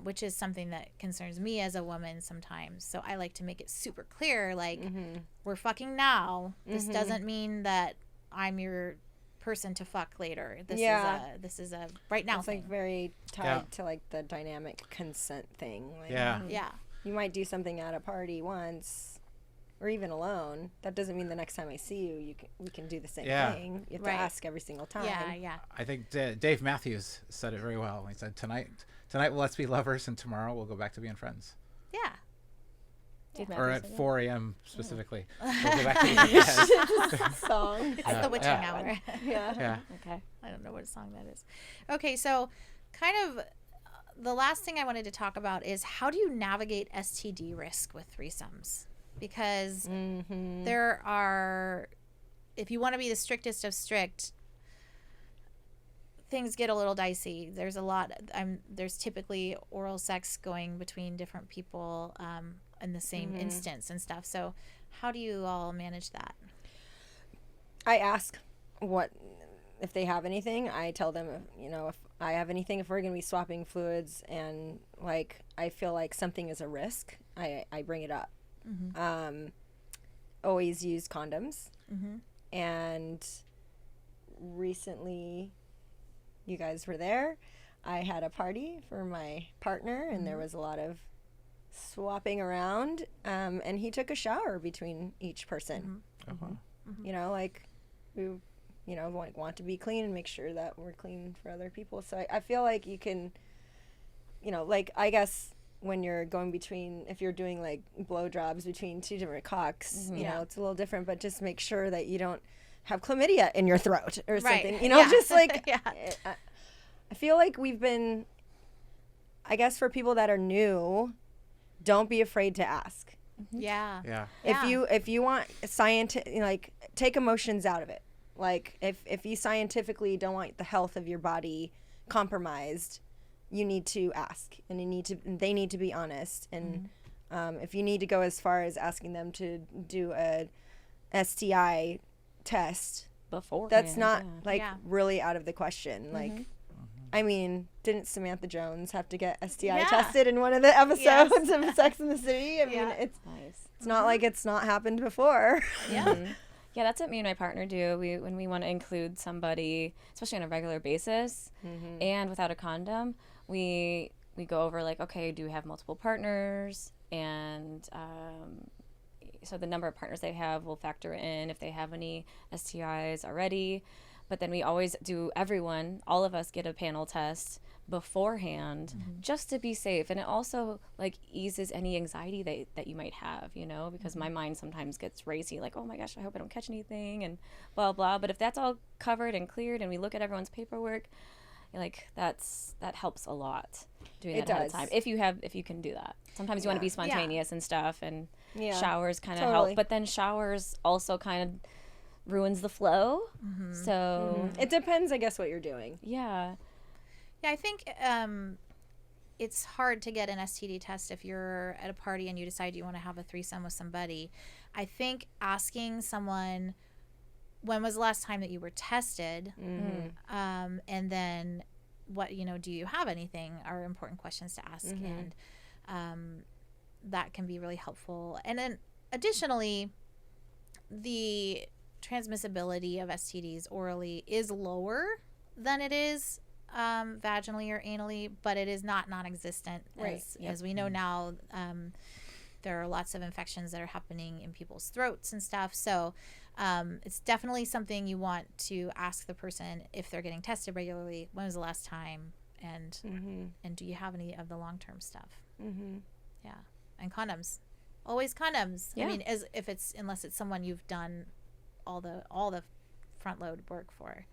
which is something that concerns me as a woman sometimes. So I like to make it super clear, like, we're fucking now. This doesn't mean that I'm your person to fuck later. This is a right now It's thing. like very tied to like the dynamic consent thing. Like, Yeah. you might do something at a party once, or even alone. That doesn't mean the next time I see you, we can do the same thing. You have to ask every single time. Yeah. I think Dave Matthews said it very well. He said, tonight let's be lovers, and tomorrow we'll go back to being friends. Yeah. Or at 4 a.m. specifically. We'll go back to being friends. Song. It's the witching hour. Yeah. Okay. I don't know what song that is. Okay, so kind of the last thing I wanted to talk about is how do you navigate STD risk with threesomes? Because there are, if you want to be the strictest of strict, things get a little dicey. There's a lot. There's typically oral sex going between different people in the same instance and stuff. So how do you all manage that? I ask what if they have anything. I tell them, if I have anything, if we're going to be swapping fluids and like I feel like something is a risk, I bring it up. Always use condoms. And recently, you guys were there. I had a party for my partner, and there was a lot of swapping around. And he took a shower between each person. Like we, want to be clean and make sure that we're clean for other people. So I feel like you can, like I guess when you're going between, if you're doing like blowjobs between two different cocks, it's a little different. But just make sure that you don't have chlamydia in your throat or something. Just like I feel like we've been, I guess for people that are new, don't be afraid to ask. Yeah. If you want like take emotions out of it. Like if you scientifically don't want the health of your body compromised, you need to ask, and they need to be honest. And if you need to go as far as asking them to do a STI test Before that's not really out of the question. Like I mean, didn't Samantha Jones have to get STI tested in one of the episodes of Sex and the City? I mean, it's not like it's not happened before. Yeah, that's what me and my partner do. When we want to include somebody, especially on a regular basis, and without a condom, we go over like, okay, do we have multiple partners? And so the number of partners they have will factor in if they have any STIs already. But then we always do all of us get a panel test beforehand just to be safe. And it also like eases any anxiety that you might have, because my mind sometimes gets racy, like, oh my gosh, I hope I don't catch anything and blah, blah. But if that's all covered and cleared and we look at everyone's paperwork, like that helps a lot doing that ahead of time. If you can do that. Sometimes you want to be spontaneous and stuff, and showers kind of help. But then showers also kind of ruins the flow. So it depends, I guess, what you're doing. Yeah, I think it's hard to get an STD test if you're at a party and you decide you want to have a threesome with somebody. I think asking someone, when was the last time that you were tested, and then what, do you have anything, are important questions to ask. And that can be really helpful. And then additionally, the transmissibility of STDs orally is lower than it is vaginally or anally, but it is not non-existent. As we know now, there are lots of infections that are happening in people's throats and stuff. So It's definitely something you want to ask the person if they're getting tested regularly. When was the last time? And do you have any of the long-term stuff? Yeah. And condoms. Always condoms. Yeah. I mean, unless it's someone you've done all the front load work for.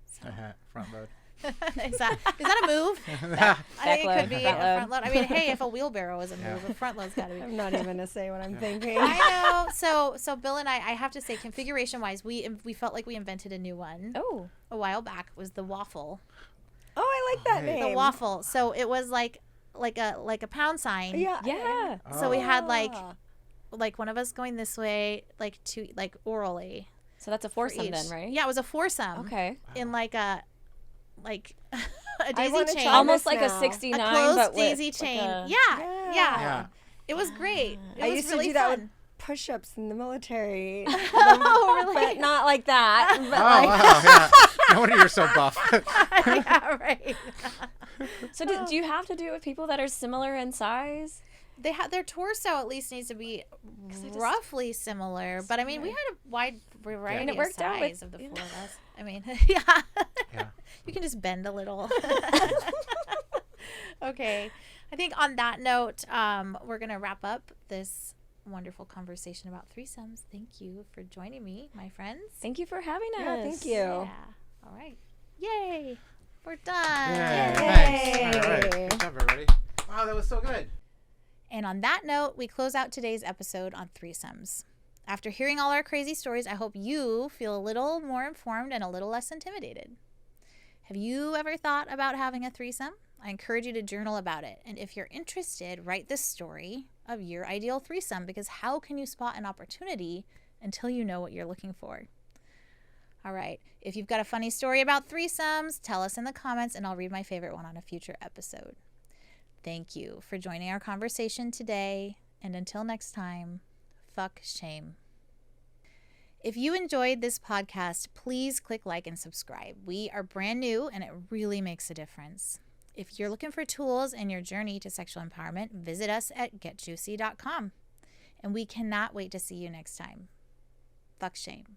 So. Front load. Is that a move? I think it could be a front load. front load. I mean, hey, if a wheelbarrow is a move, a front load's got to be. I'm not even gonna say what I'm thinking. I know. So Bill and I have to say, configuration wise, we felt like we invented a new one. Oh. A while back was the waffle. Oh, I like that Hey. name. The waffle. So it was like a pound sign. Yeah. Yeah. So we had Ah. like one of us going this way, like orally. So that's a for foursome each. then, right? Yeah, it was a foursome. Okay. In like a I daisy wanna chain. try Almost this like a now. 69, a closed but with daisy like chain. a- Yeah. Yeah. It was great. It I was used really to do that fun. with push-ups in the military. Oh, really? But not like that. But Oh, like, wow. Yeah. No wonder you're so buff. Yeah, right. So do you have to do it with people that are similar in size? They have their torso at least needs to be I just- roughly similar, but I mean we had a wide variety And it of worked out with- size of the yeah. four of us. I mean, yeah. Yeah. You can just bend a little. Okay, I think on that note, we're gonna wrap up this wonderful conversation about threesomes. Thank you for joining me, my friends. Thank you for having us. yeah, thank you. Yeah. All right. Yay. We're done. Yeah. Yay. Thanks. All right. Good job, everybody. Wow, that was so good. And on that note, we close out today's episode on threesomes. After hearing all our crazy stories, I hope you feel a little more informed and a little less intimidated. Have you ever thought about having a threesome? I encourage you to journal about it. And if you're interested, write the story of your ideal threesome, because how can you spot an opportunity until you know what you're looking for? All right. If you've got a funny story about threesomes, tell us in the comments and I'll read my favorite one on a future episode. Thank you for joining our conversation today. And until next time, fuck shame. If you enjoyed this podcast, please click like and subscribe. We are brand new and it really makes a difference. If you're looking for tools in your journey to sexual empowerment, visit us at getjuicy.com. And we cannot wait to see you next time. Fuck shame.